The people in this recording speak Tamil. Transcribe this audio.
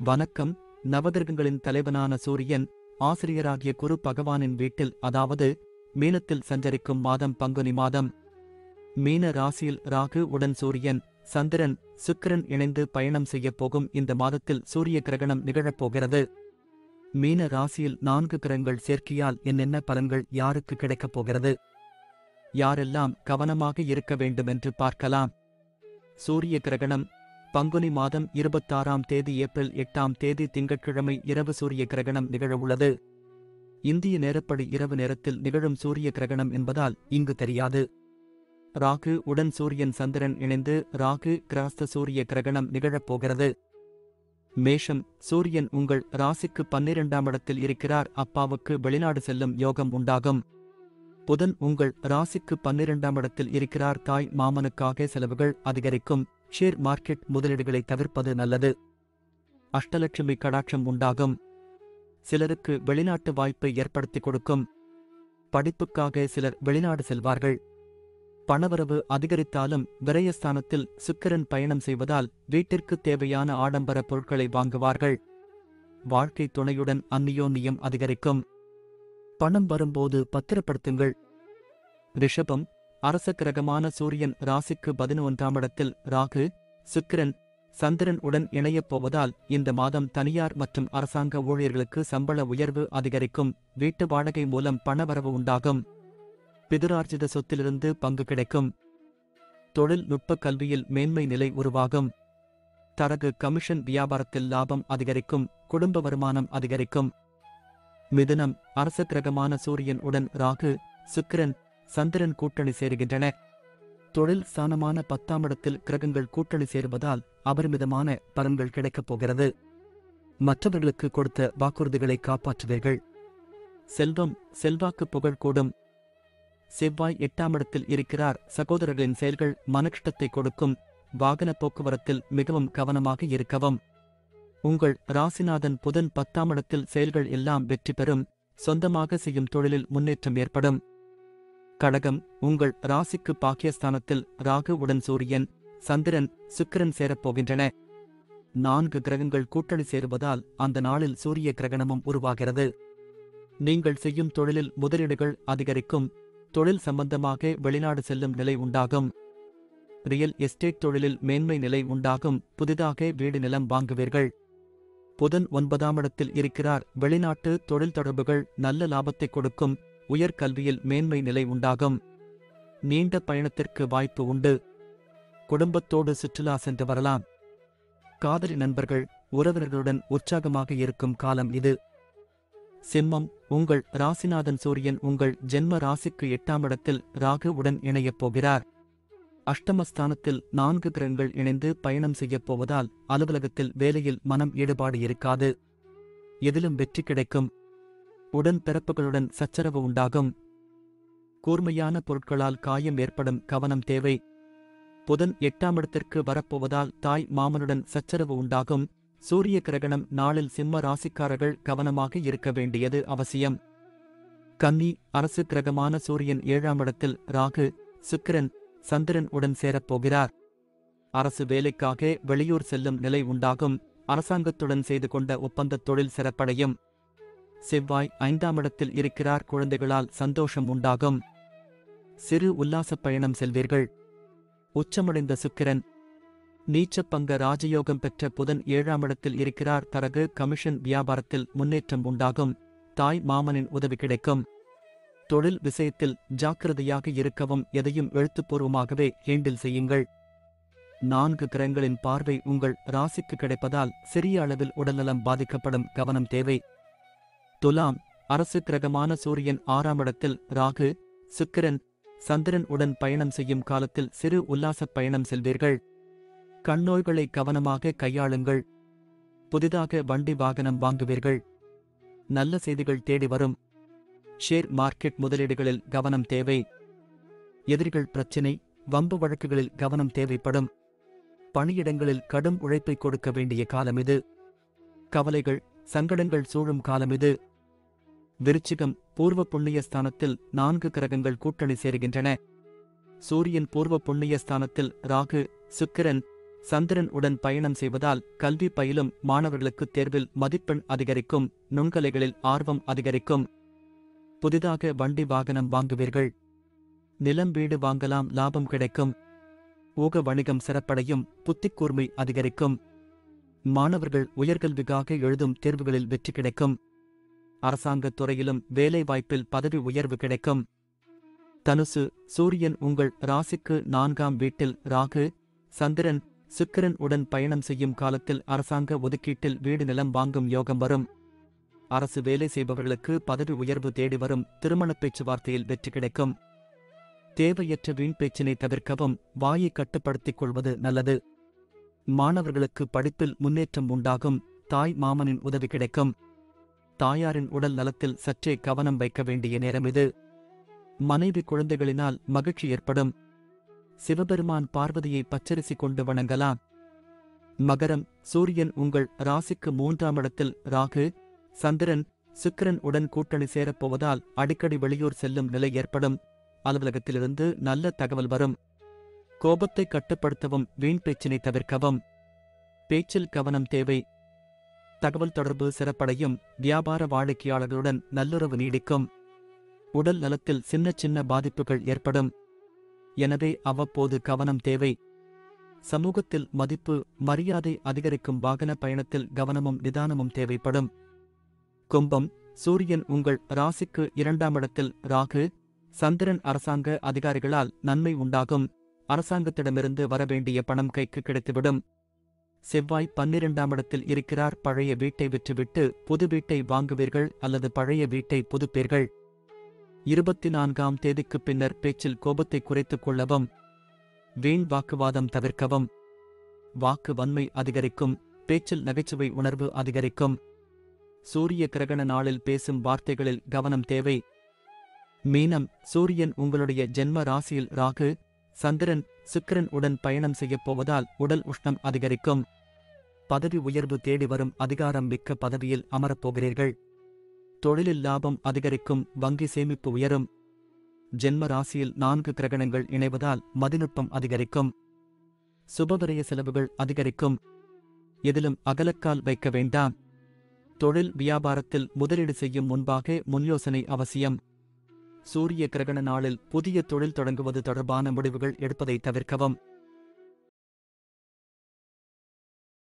வணக்கம். நவகிரகங்களின் தலைவனான சூரியன் ஆசிரியராகிய குரு பகவானின் வீட்டில், அதாவது மீனத்தில் சஞ்சரிக்கும் மாதம் பங்குனி மாதம். மீன ராசியில் ராகு உடன் சூரியன், சந்திரன், சுக்கிரன் இணைந்து பயணம் செய்யப் போகும் இந்த மாதத்தில் சூரிய கிரகணம் நிகழப்போகிறது. மீன ராசியில் 4 கிரகங்கள் சேர்க்கையால் என்னென்ன பலன்கள் யாருக்கு கிடைக்கப் போகிறது, யாரெல்லாம் கவனமாக இருக்க வேண்டுமென்று பார்க்கலாம். சூரிய கிரகணம் பங்குனி மாதம் 26ஆம் தேதி ஏப்ரல் 8ஆம் தேதி திங்கட்கிழமை இரவு சூரிய கிரகணம் நிகழவுள்ளது. இந்திய நேரப்படி இரவு நேரத்தில் நிகழும் சூரிய கிரகணம் என்பதால் இங்கு தெரியாது. ராகு உடன் சூரியன் சந்திரன் இணைந்து ராகு கிராஸ்த சூரிய கிரகணம் நிகழப்போகிறது. மேஷம். சூரியன் உங்கள் ராசிக்கு 12ஆம் இடத்தில் இருக்கிறார். அப்பாவுக்கு வெளிநாடு செல்லும் யோகம் உண்டாகும். புதன் உங்கள் ராசிக்கு 12ஆம் இடத்தில் இருக்கிறார். தாய் மாமனுக்காக செலவுகள் அதிகரிக்கும். ஷேர் மார்க்கெட் முதலீடுகளை தவிர்ப்பது நல்லது. அஷ்டலட்சுமி கடாட்சம் உண்டாகும். சிலருக்கு வெளிநாட்டு வாய்ப்பை ஏற்படுத்திக் கொடுக்கும். படிப்புக்காக சிலர் வெளிநாடு செல்வார்கள். பணவரவு அதிகரித்தாலும் விரயஸ்தானத்தில் சுக்கிரன் பயணம் செய்வதால் வீட்டிற்கு தேவையான ஆடம்பர பொருட்களை வாங்குவார்கள். வாழ்க்கை துணையுடன் அந்நியோன்யம் அதிகரிக்கும். பணம் வரும்போது பத்திரப்படுத்துங்கள். ரிஷபம். அரச கிரகமான சூரியன் ராசிக்கு 11ஆம் இடத்தில் ராகு, சுக்கிரன், சந்திரன் உடன் இணையப் போவதால் இந்த மாதம் தனியார் மற்றும் அரசாங்க ஊழியர்களுக்கு சம்பள உயர்வு அதிகரிக்கும். வீட்டு வாடகை மூலம் பணவரவு உண்டாகும். பிதுரார்ஜித சொத்திலிருந்து பங்கு கிடைக்கும். தொழில்நுட்ப கல்வியில் மேன்மை நிலை உருவாகும். தரகு கமிஷன் வியாபாரத்தில் லாபம் அதிகரிக்கும். குடும்ப வருமானம் அதிகரிக்கும். மிதுனம். அரச கிரகமான சூரியன் உடன் ராகு, சுக்கிரன், சந்திரன் கூட்டணி சேருகின்றன. தொழில் ஸ்தானமான 10ஆம் இடத்தில் கிரகங்கள் கூட்டணி சேருவதால் அபரிமிதமான பலன்கள் கிடைக்கப் போகிறது. மற்றவர்களுக்கு கொடுத்த வாக்குறுதிகளை காப்பாற்றுவீர்கள். செல்வம், செல்வாக்கு புகழ் கூடும். செவ்வாய் 8ஆம் இடத்தில் இருக்கிறார். சகோதரர்களின் செயல்கள் மனக்கஷ்டத்தை கொடுக்கும். வாகன போக்குவரத்தில் மிகவும் கவனமாக இருக்கவும். உங்கள் ராசிநாதன் புதன் 10ஆம் இடத்தில் செயல்கள் எல்லாம் வெற்றி பெறும். சொந்தமாக செய்யும் தொழிலில் முன்னேற்றம் ஏற்படும். கடகம். உங்கள் ராசிக்கு பாக்கியஸ்தானத்தில் ராகு உடன் சூரியன், சந்திரன், சுக்கிரன் சேரப்போகின்றன. 4 கிரகங்கள் கூட்டணி சேருவதால் அந்த நாளில் சூரிய கிரகணமும் உருவாகிறது. நீங்கள் செய்யும் தொழிலில் முதலீடுகள் அதிகரிக்கும். தொழில் சம்பந்தமாக வெளிநாடு செல்லும் நிலை உண்டாகும். ரியல் எஸ்டேட் தொழிலில் மேன்மை நிலை உண்டாகும். புதிதாக வீடு நிலம் வாங்குவீர்கள். புதன் 9ஆம் இடத்தில் இருக்கிறார். வெளிநாட்டு தொழில் தொடர்புகள் நல்ல லாபத்தை கொடுக்கும். உயர்கல்வியில் மேன்மை நிலை உண்டாகும். நீண்ட பயணத்திற்கு வாய்ப்பு உண்டு. குடும்பத்தோடு சுற்றுலா சென்று வரலாம். காதலி நண்பர்கள், உறவினர்களுடன் உற்சாகமாக இருக்கும் காலம் இது. சிம்மம். உங்கள் ராசிநாதன் சூரியன் உங்கள் ஜென்ம ராசிக்கு 8ஆம் இடத்தில் ராகு உடன் இணையப் போகிறார். அஷ்டமஸ்தானத்தில் 4 கிரகங்கள் இணைந்து பயணம் செய்யப் போவதால் அலுவலகத்தில் வேலையில் மனம் ஈடுபாடு இருக்காது. எதிலும் வெற்றி கிடைக்கும். உடன் பிறப்புகளுடன் சச்சரவு உண்டாகும். கூர்மையான பொருட்களால் காயம் ஏற்படும். கவனம் தேவை. புதன் 8ஆம் இடத்திற்கு வரப்போவதால் தாய் மாமனுடன் சச்சரவு உண்டாகும். சூரிய கிரகணம் நாளில் சிம்ம ராசிக்காரர்கள் கவனமாக இருக்க வேண்டியது அவசியம். கன்னி. அரசு கிரகமான சூரியன் 7ஆம் இடத்தில் ராகு, சுக்கிரன், சந்திரன் உடன் சேரப்போகிறார். அரசு வேலைக்காக வெளியூர் செல்லும் நிலை உண்டாகும். அரசாங்கத்துடன் செய்து கொண்ட ஒப்பந்த தொழில் சிறப்படையும். செவ்வாய் 5ஆம் இடத்தில் இருக்கிறார். குழந்தைகளால் சந்தோஷம் உண்டாகும். சிறு உல்லாசப் பயணம் செல்வீர்கள். உச்சமடைந்த சுக்கிரன். நீச்சப்பங்க ராஜயோகம் பெற்ற புதன் 7ஆம் இடத்தில் இருக்கிறார். தரகு கமிஷன் வியாபாரத்தில் முன்னேற்றம் உண்டாகும். தாய் மாமனின் உதவி கிடைக்கும். தொழில் விஷயத்தில் ஜாக்கிரதையாக இருக்கவும். எதையும் எழுத்துப்பூர்வமாகவே ஹேண்டில் செய்யுங்கள். 4 கிரகங்களின் பார்வை உங்கள் ராசிக்கு கிடைப்பதால் சிறிய அளவில் உடல்நலம் பாதிக்கப்படும். கவனம் தேவை. துலாம். அரசு கிரகமான சூரியன் 6ஆம் இடத்தில் ராகு, சுக்கிரன், சந்திரன் உடன் பயணம் செய்யும் காலத்தில் சிறு உல்லாசப் பயணம் செல்வீர்கள். கண்ணோய்களை கவனமாக கையாளுங்கள். புதிதாக வண்டி வாகனம் வாங்குவீர்கள். நல்ல செய்திகள் தேடி வரும். ஷேர் மார்க்கெட் முதலீடுகளில் கவனம் தேவை. எதிரிகள் பிரச்சினை, வம்பு வழக்குகளில் கவனம் தேவைப்படும். பணியிடங்களில் கடும் உழைப்பை கொடுக்க வேண்டிய காலம் இது. கவலைகள், சங்கடங்கள் சூழும் காலம் இது. விருச்சிகம். பூர்வ புண்ணிய ஸ்தானத்தில் 4 கிரகங்கள் கூட்டணி சேருகின்றன. சூரியன் பூர்வ புண்ணிய ஸ்தானத்தில் ராகு, சுக்கிரன், சந்திரன் உடன் பயணம் செய்வதால் கல்வி பயிலும் மாணவர்களுக்கு தேர்வில் மதிப்பெண் அதிகரிக்கும், நுண்கலைகளில் ஆர்வம் அதிகரிக்கும். புதிதாக வண்டி வாகனம் வாங்குவீர்கள். நிலம் வீடு வாங்கலாம், லாபம் கிடைக்கும். ஊக வணிகம் சிறப்படையும், புத்திக்கூர்மை அதிகரிக்கும். மாணவர்கள் உயர்கல்விக்காக எழுதும் தேர்வுகளில் வெற்றி கிடைக்கும். அரசாங்கத் துறையிலும் வேலைவாய்ப்பில் பதவி உயர்வு கிடைக்கும். தனுசு, சூரியன் உங்கள் ராசிக்கு 4ஆம் வீட்டில் ராகு, சந்திரன், சுக்கிரன் உடன் பயணம் செய்யும் காலத்தில் அரசாங்க ஒதுக்கீட்டில் வீடு நிலம் வாங்கும் யோகம் வரும். அரசு வேலை செய்பவர்களுக்கு பதவி உயர்வு தேடி வரும். திருமணப் பேச்சுவார்த்தையில் வெற்றி கிடைக்கும். தேவையற்ற வீண் பேச்சினை தவிர்க்கவும், வாயை கட்டுப்படுத்திக் கொள்வது நல்லது. மாணவர்களுக்கு படிப்பில் முன்னேற்றம் உண்டாகும். தாய் மாமனின் உதவி கிடைக்கும். தாயாரின் உடல் நலத்தில் சற்றே கவனம் வைக்க வேண்டிய நேரம் இது. மனைவி குழந்தைகளினால் மகிழ்ச்சி ஏற்படும். சிவபெருமான் பார்வதியை பச்சரிசி கொண்டு வணங்கலாம். மகரம், சூரியன் உங்கள் ராசிக்கு 3ஆம் இடத்தில் ராகு, சந்திரன், சுக்கிரன் உடன் கூட்டணி சேரப்போவதால் அடிக்கடி வெளியூர் செல்லும் நிலை ஏற்படும். அலுவலகத்திலிருந்து நல்ல தகவல் வரும். கோபத்தை கட்டுப்படுத்தவும், வீண் பேச்சினை தவிர்க்கவும். பேச்சில் கவனம் தேவை. தகவல் தொடர்பு சிறப்படையும். வியாபார வாடிக்கையாளர்களுடன் நல்லுறவு நீடிக்கும். உடல் நலத்தில் சின்ன சின்ன பாதிப்புகள் ஏற்படும். எனவே அவ்வப்போது கவனம் தேவை. சமூகத்தில் மதிப்பு, மரியாதை அதிகரிக்கும். வாகன பயணத்தில் கவனமும் நிதானமும் தேவைப்படும். கும்பம், சூரியன் உங்கள் ராசிக்கு 2ஆம் இடத்தில் ராகு, சந்திரன் அரசாங்க அதிகாரிகளால் நன்மை உண்டாகும். அரசாங்கத்திடமிருந்து வரவேண்டிய பணம் கைக்கு கிடைத்துவிடும். செவ்வாய் 12ஆம் இடத்தில் இருக்கிறார். பழைய வீட்டை விற்றுவிட்டு புது வீட்டை வாங்குவீர்கள் அல்லது பழைய வீட்டை புதுப்பீர்கள். 24ஆம் தேதிக்குப் பின்னர் பேச்சில் கோபத்தை குறைத்துக் கொள்ளவும். வீண் வாக்குவாதம் தவிர்க்கவும். வாக்கு வன்மை அதிகரிக்கும். பேச்சில் நகைச்சுவை உணர்வு அதிகரிக்கும். சூரிய கிரகண நாளில் பேசும் வார்த்தைகளில் கவனம் தேவை. மீனம், சூரியன் உங்களுடைய ஜென்ம ராசியில் ராகு, சந்திரன், சுக்கிரன் உடன் பயணம் செய்யப் போவதால் உடல் உஷ்ணம் அதிகரிக்கும். பதவி உயர்வு தேடி வரும். அதிகாரம் மிக்க பதவியில் அமரப்போகிறீர்கள். தொழிலில் லாபம் அதிகரிக்கும். வங்கி சேமிப்பு உயரும். ஜென்ம ராசியில் 4 கிரகணங்கள் இணைவதால் மதிநுட்பம் அதிகரிக்கும். சுபவிரய செலவுகள் அதிகரிக்கும். எதிலும் அகலக்கால் வைக்க வேண்டாம். தொழில் வியாபாரத்தில் முதலீடு செய்யும் முன்பாக முன்யோசனை அவசியம். சூரிய கிரகண நாளில் புதிய தொழில் தொடங்குவது தொடர்பான முடிவுகள் எடுப்பதை தவிர்க்கவும்.